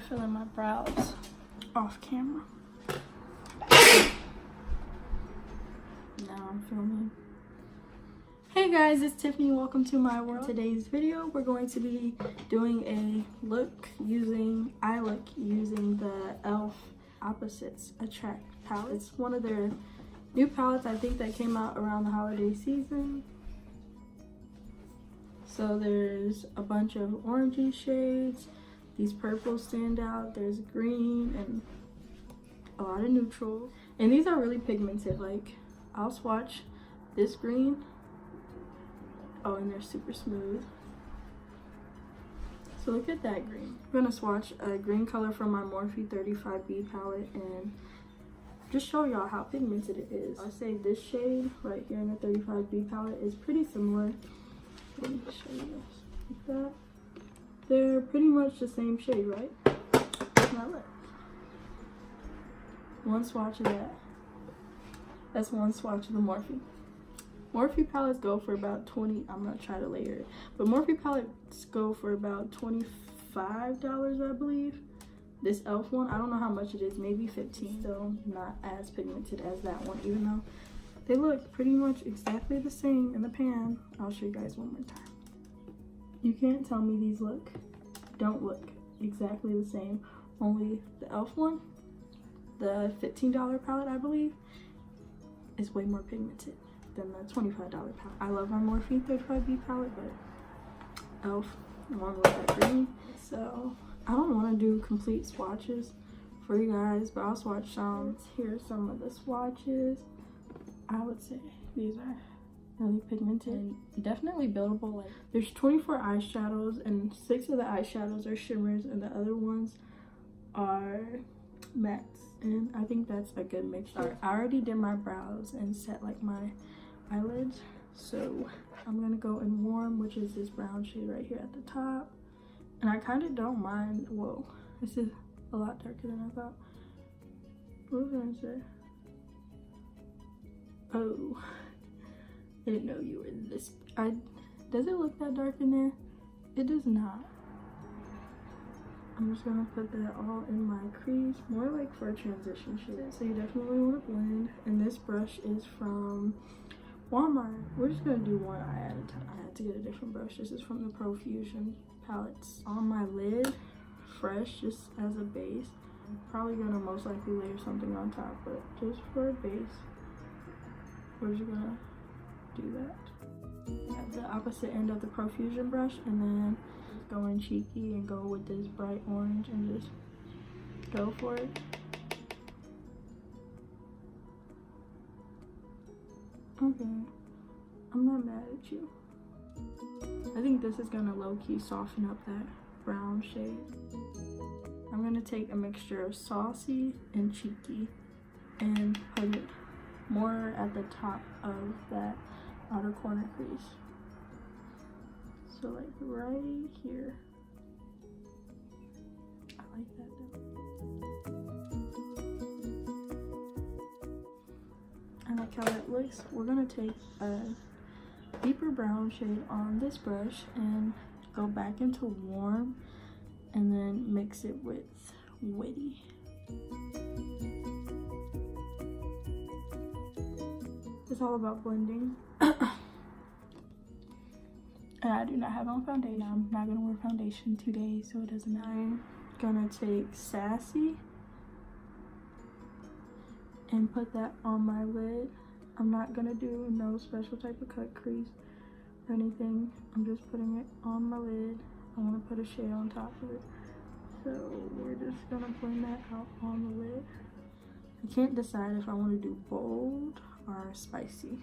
filling my brows off camera. Now I'm filming. Hey guys, it's Tiffany. Welcome to my world. Today's video, we're going to be doing a look using the E.L.F. Opposites Attract palette. It's one of their new palettes, I think, that came out around the holiday season. So there's a bunch of orangey shades. These purples stand out. There's green and a lot of neutral. And these are really pigmented. Like, I'll swatch this green. Oh, and they're super smooth. So look at that green. I'm gonna swatch a green color from my Morphe 35B palette and just show y'all how pigmented it is. I say this shade right here in the 35B palette is pretty similar. Let me show you this. Like that. They're pretty much the same shade, right? Now look. One swatch of that. That's one swatch of the Morphe. Morphe palettes go for about 20. I'm gonna try to layer it, but Morphe palettes go for about $25, I believe. This E.L.F. one, I don't know how much it is, maybe 15. So not as pigmented as that one, even though they look pretty much exactly the same in the pan. I'll show you guys one more time. You can't tell me these don't look exactly the same. Only the E.L.F. one, the $15 palette, I believe, is way more pigmented than the $25 palette. I love my Morphe 35B palette, but E.L.F. one with that green. So I don't want to do complete swatches for you guys, but I'll swatch some. Here's some of the swatches. I would say these are really pigmented and definitely buildable. Like, there's 24 eyeshadows and 6 of the eyeshadows are shimmers and the other ones are mattes, and I think that's a good mixture. I already did my brows and set like my eyelids, so I'm gonna go in warm, which is this brown shade right here at the top. And I kind of don't mind. Whoa, this is a lot darker than I thought. What was I gonna say? Oh, I didn't know you were this. Does it look that dark in there? It does not. I'm just gonna put that all in my crease, more like for a transition shade. So you definitely want to blend. And this brush is from Walmart. We're just gonna do one eye at a time. I had to get a different brush. This is from the Profusion palettes. On my lid, fresh, just as a base. I'm probably gonna most likely layer something on top, but just for a base, we're just gonna do that. At the opposite end of the Profusion brush, and then go in cheeky and go with this bright orange and just go for it. Okay, I'm not mad at you. I think this is gonna low-key soften up that brown shade. I'm gonna take a mixture of saucy and cheeky and put it more at the top of that outer corner crease. So like right here. I like that though. I like how that looks. We're gonna take a deeper brown shade on this brush and go back into warm and then mix it with witty. It's all about blending. And I do not have on foundation. I'm not gonna wear foundation today, so it doesn't matter. I'm gonna take Sassy and put that on my lid. I'm not gonna do no special type of cut crease or anything. I'm just putting it on my lid. I wanna put a shade on top of it. So we're just gonna blend that out on the lid. I can't decide if I wanna do bold or spicy.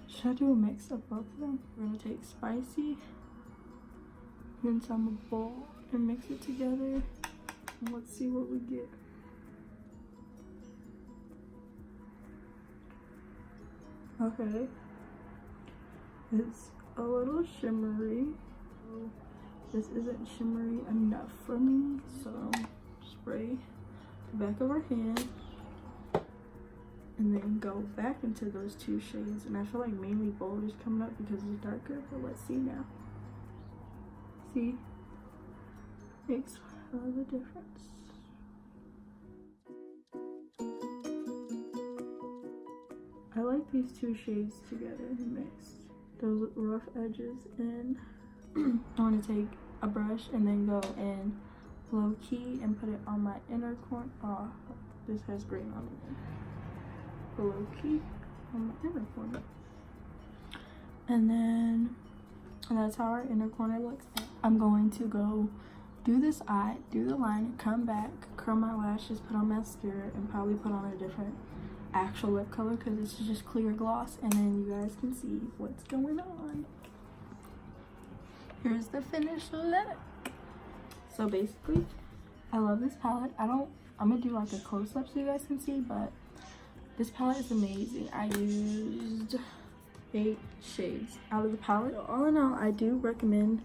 Should I do a mix of both of them? We're gonna take spicy and some of bold and mix it together. And let's see what we get. Okay, it's a little shimmery. This isn't shimmery enough for me, so spray the back of our hand and then go back into those two shades. And I feel like mainly bold is coming up because it's darker, but let's see now. See, the difference. I like these two shades together mixed. Those rough edges, and I want to take a brush and then go in low key and put it on my inner corner. Oh, this has green on it. Low key on my inner corner. And then that's how our inner corner looks. I'm going to go do this eye, do the line, come back, curl my lashes, put on mascara, and probably put on a different actual lip color because this is just clear gloss, and then you guys can see what's going on. Here's the finished look. So basically, I love this palette. I'm gonna do like a close-up so you guys can see, but this palette is amazing. I used 8 shades out of the palette. So all in all, I do recommend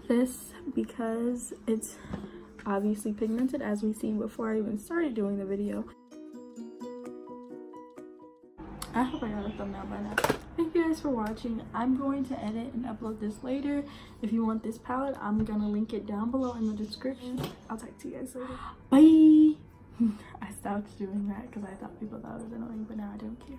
this because it's obviously pigmented, as we've seen before I even started doing the video. I hope I got a thumbnail by now. Thank you guys for watching. I'm going to edit and upload this later. If you want this palette, I'm gonna link it down below in the description. I'll talk to you guys later. Bye. I stopped doing that because I thought people thought it was annoying, but now I don't care.